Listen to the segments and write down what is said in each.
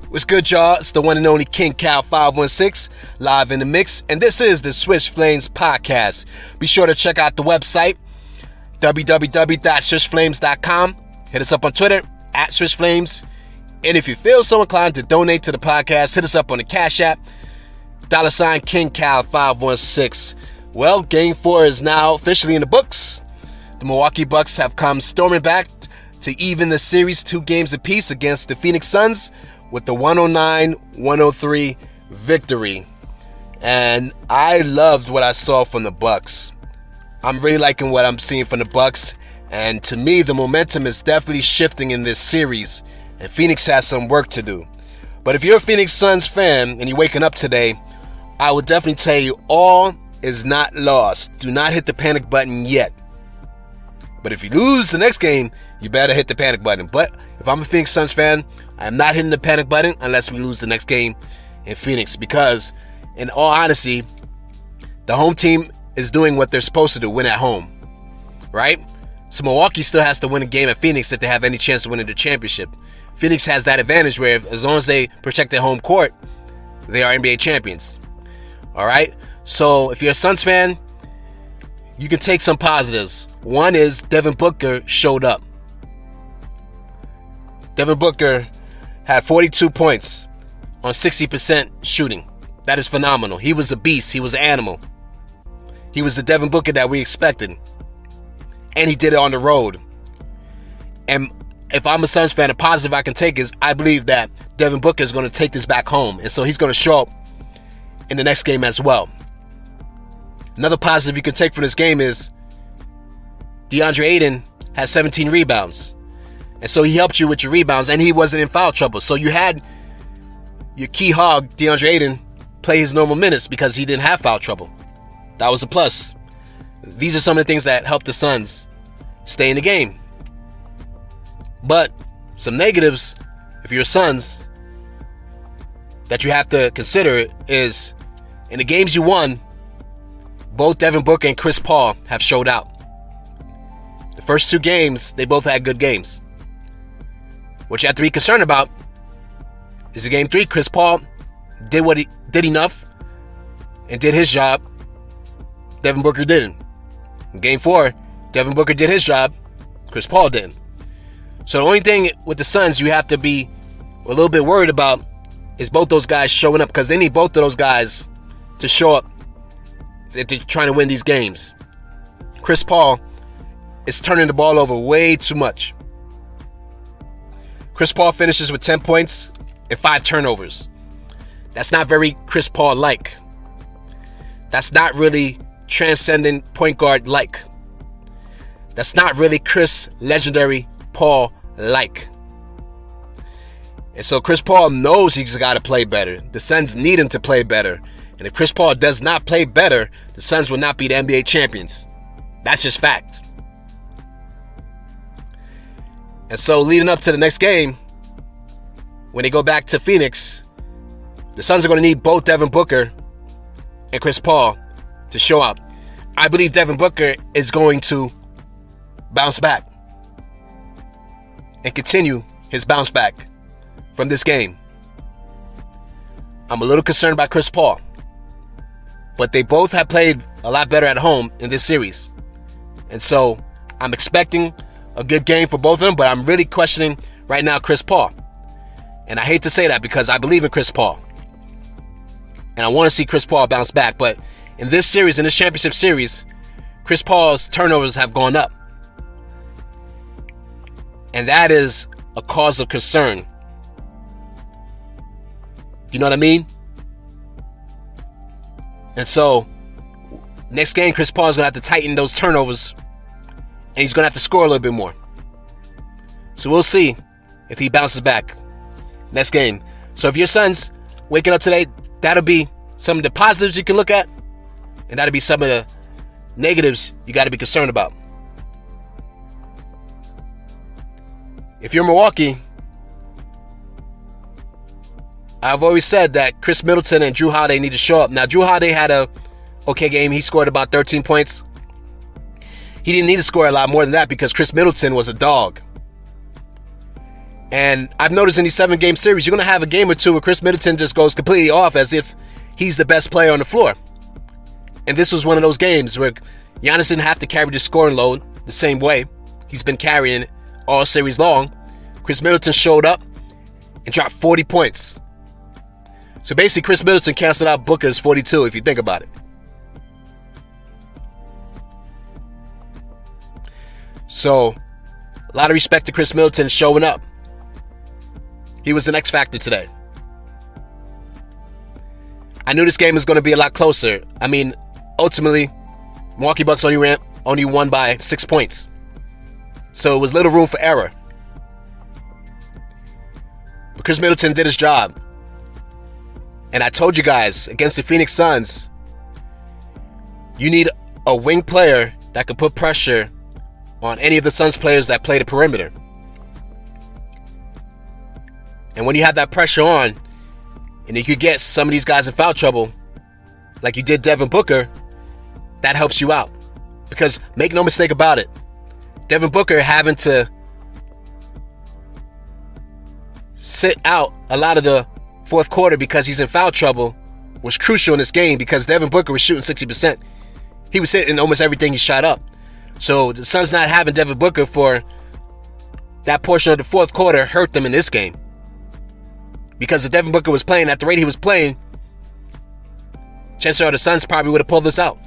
What's good, y'all? It's the one and only Kingcal516, live in the mix, and this is the Swish Flames podcast. Be sure to check out the website, www.swishflames.com. Hit us up on Twitter, @SwishFlames. And if you feel so inclined to donate to the podcast, hit us up on the Cashapp, $Kingcal516. Well, Game 4 is now officially in the books. The Milwaukee Bucks have come storming back to even the series 2 games apiece against the Phoenix Suns with the 109-103 victory. And I loved what I saw from the Bucks. I'm really liking what I'm seeing from the Bucks. And to me, the momentum is definitely shifting in this series. And Phoenix has some work to do. But if you're a Phoenix Suns fan and you're waking up today, I would definitely tell you all is not lost. Do not hit the panic button yet. But if you lose the next game, you better hit the panic button. But if I'm a Phoenix Suns fan, I'm not hitting the panic button unless we lose the next game in Phoenix. Because, in all honesty, the home team is doing what they're supposed to do, win at home. Right? So Milwaukee still has to win a game at Phoenix if they have any chance of winning the championship. Phoenix has that advantage where as long as they protect their home court, they are NBA champions. Alright? So if you're a Suns fan, you can take some positives. One is Devin Booker showed up. Devin Booker had 42 points on 60% shooting. That is phenomenal. He was a beast. He was an animal. He was the Devin Booker that we expected. And he did it on the road. And if I'm a Suns fan, a positive I can take is I believe that Devin Booker is going to take this back home. And so he's going to show up in the next game as well. Another positive you can take from this game is DeAndre Ayton has 17 rebounds. And so he helped you with your rebounds, and he wasn't in foul trouble. So you had your key hog, DeAndre Ayton, play his normal minutes because he didn't have foul trouble. That was a plus. These are some of the things that helped the Suns stay in the game. But some negatives, if you're Suns, that you have to consider is in the games you won, both Devin Booker and Chris Paul have showed out. The first 2 games, they both had good games. What you have to be concerned about is in Game 3, Chris Paul did what he did enough and did his job. Devin Booker didn't. In Game 4, Devin Booker did his job. Chris Paul didn't. So the only thing with the Suns you have to be a little bit worried about is both those guys showing up, because they need both of those guys to show up if they're trying to win these games. Chris Paul is turning the ball over way too much. Chris Paul finishes with 10 points and 5 turnovers. That's not very Chris Paul-like. That's not really transcendent point guard-like. That's not really Chris legendary Paul-like. And so Chris Paul knows he's got to play better. The Suns need him to play better. And if Chris Paul does not play better, the Suns will not be the NBA champions. That's just fact. And so leading up to the next game, when they go back to Phoenix, the Suns are going to need both Devin Booker and Chris Paul to show up. I believe Devin Booker is going to bounce back and continue his bounce back from this game. I'm a little concerned about Chris Paul, but they both have played a lot better at home in this series. And so I'm expecting a good game for both of them, but I'm really questioning right now Chris Paul. And I hate to say that because I believe in Chris Paul. And I want to see Chris Paul bounce back. But in this series, in this championship series, Chris Paul's turnovers have gone up. And that is a cause of concern. You know what I mean? And so, next game, Chris Paul is going to have to tighten those turnovers. And he's going to have to score a little bit more. So we'll see if he bounces back next game. So if your Suns waking up today, that'll be some of the positives you can look at. And that'll be some of the negatives you got to be concerned about. If you're Milwaukee, I've always said that Chris Middleton and Drew Holiday need to show up. Now, Drew Holiday had a okay game. He scored about 13 points. He didn't need to score a lot more than that because Chris Middleton was a dog. And I've noticed in these 7-game series, you're going to have a game or two where Chris Middleton just goes completely off as if he's the best player on the floor. And this was one of those games where Giannis didn't have to carry the scoring load the same way he's been carrying all series long. Chris Middleton showed up and dropped 40 points. So basically, Chris Middleton canceled out Booker's 42, if you think about it. So, a lot of respect to Chris Middleton showing up. He was an X factor today. I knew this game was going to be a lot closer. I mean, ultimately, Milwaukee Bucks only won by 6 points. So it was little room for error. But Chris Middleton did his job. And I told you guys, against the Phoenix Suns, you need a wing player that can put pressure on any of the Suns players that play the perimeter. And when you have that pressure on, and you could get some of these guys in foul trouble, like you did Devin Booker, that helps you out. Because make no mistake about it, Devin Booker having to sit out a lot of the fourth quarter because he's in foul trouble was crucial in this game, because Devin Booker was shooting 60%. He was hitting almost everything he shot up. So the Suns not having Devin Booker for that portion of the fourth quarter hurt them in this game. Because if Devin Booker was playing at the rate he was playing, chances are the Suns probably would have pulled this out.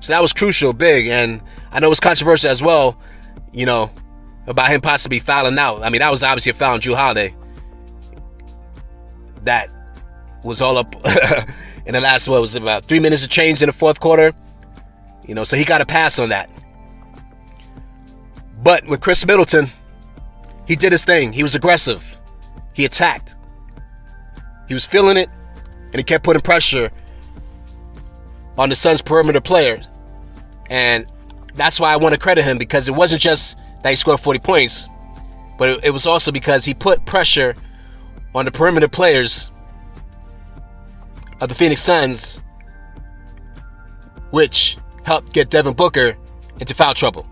So that was crucial, big. And I know it's controversial as well, you know, about him possibly fouling out. I mean, that was obviously a foul on Jrue Holiday. That was all up in the last, what was it, about 3 minutes of change in the fourth quarter. You know, so he got a pass on that. But with Chris Middleton, he did his thing. He was aggressive. He attacked. He was feeling it, and he kept putting pressure on the Suns' perimeter players. And that's why I want to credit him, because it wasn't just that he scored 40 points, but it was also because he put pressure on the perimeter players of the Phoenix Suns, which helped get Devin Booker into foul trouble.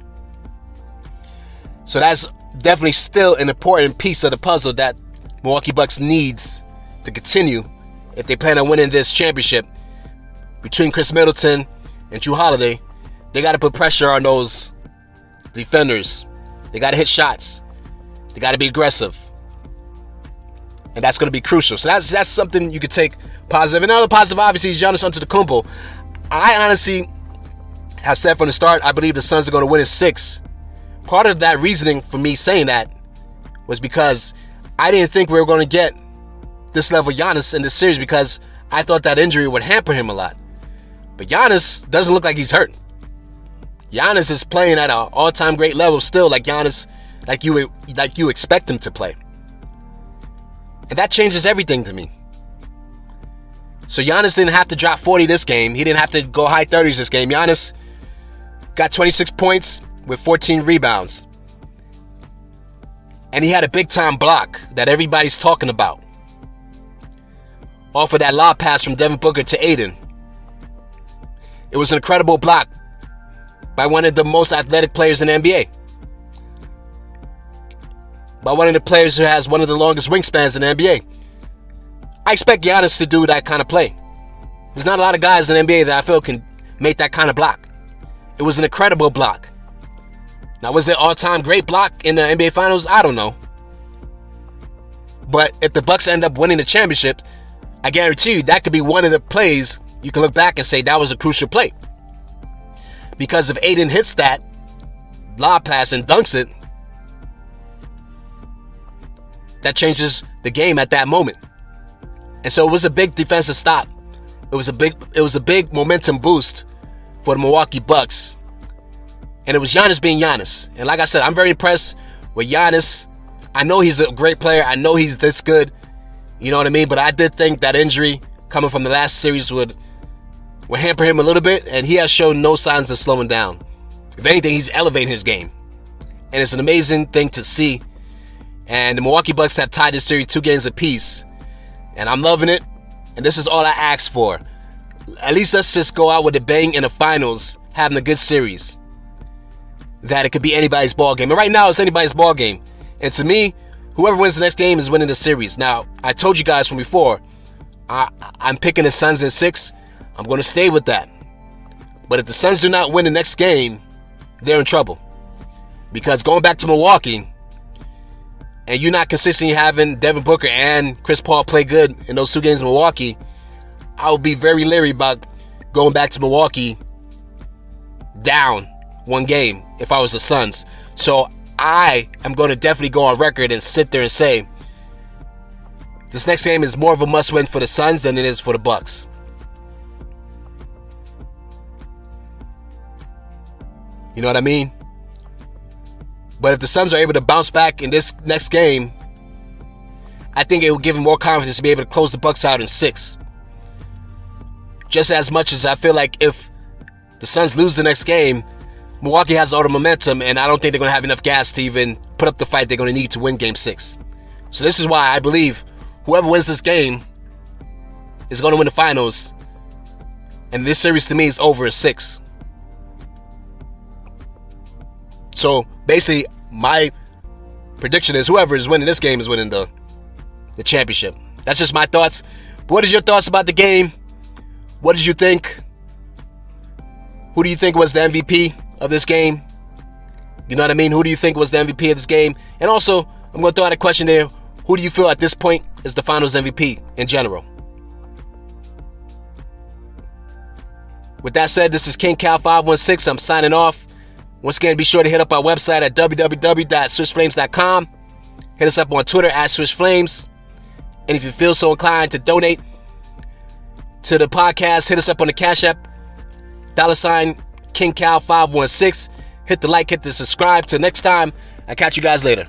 So that's definitely still an important piece of the puzzle that Milwaukee Bucks needs to continue if they plan on winning this championship. Between Chris Middleton and Jrue Holiday, they got to put pressure on those defenders. They got to hit shots. They got to be aggressive. And that's going to be crucial. So that's something you could take positive. Another positive, obviously, is Giannis Antetokounmpo. I honestly have said from the start, I believe the Suns are going to win in 6. Part of that reasoning for me saying that was because I didn't think we were going to get this level of Giannis in this series, because I thought that injury would hamper him a lot. But Giannis doesn't look like he's hurt. Giannis is playing at an all-time great level still, like Giannis, like you expect him to play. And that changes everything to me. So Giannis didn't have to drop 40 this game. He didn't have to go high 30s this game. Giannis got 26 points with 14 rebounds. And he had a big-time block that everybody's talking about off of that lob pass from Devin Booker to Aiden. It was an incredible block by one of the most athletic players in the NBA. By one of the players who has one of the longest wingspans in the NBA. I expect Giannis to do that kind of play. There's not a lot of guys in the NBA that I feel can make that kind of block. It was an incredible block. Now, was it all-time great block in the NBA Finals? I don't know. But if the Bucks end up winning the championship, I guarantee you that could be one of the plays you can look back and say that was a crucial play. Because if Aiden hits that lob pass and dunks it, that changes the game at that moment. And so it was a big defensive stop. It was a big momentum boost for the Milwaukee Bucks. And it was Giannis being Giannis. And like I said, I'm very impressed with Giannis. I know he's a great player. I know he's this good. You know what I mean? But I did think that injury coming from the last series would hamper him a little bit. And he has shown no signs of slowing down. If anything, he's elevating his game. And it's an amazing thing to see. And the Milwaukee Bucks have tied this series 2 games apiece. And I'm loving it. And this is all I asked for. At least let's just go out with a bang in the finals, having a good series. That it could be anybody's ball game. And right now, it's anybody's ball game. And to me, whoever wins the next game is winning the series. Now, I told you guys from before, I'm picking the Suns in 6. I'm going to stay with that. But if the Suns do not win the next game, they're in trouble. Because going back to Milwaukee, and you're not consistently having Devin Booker and Chris Paul play good in those 2 games in Milwaukee, I would be very leery about going back to Milwaukee down 1 game if I was the Suns. So I am going to definitely go on record and sit there and say this next game is more of a must-win for the Suns than it is for the Bucks. You know what I mean? But if the Suns are able to bounce back in this next game, I think it will give them more confidence to be able to close the Bucks out in 6. Just as much as I feel like if the Suns lose the next game, Milwaukee has all the momentum, and I don't think they're going to have enough gas to even put up the fight they're going to need to win Game 6. So this is why I believe whoever wins this game is going to win the finals, and this series to me is over in 6. So basically, my prediction is whoever is winning this game is winning the championship. That's just my thoughts. But what is your thoughts about the game? What did you think? Who do you think was the MVP of this game? You know what I mean? Who do you think was the MVP of this game? And also, I'm going to throw out a question there. Who do you feel at this point is the finals MVP in general? With that said, this is Kingcal516. I'm signing off. Once again, be sure to hit up our website at www.swishflames.com. Hit us up on Twitter at swishflames. And if you feel so inclined to donate to the podcast, hit us up on the Cashapp $Kingcal516. Hit the like, hit the subscribe. Till next time, I'll catch you guys later.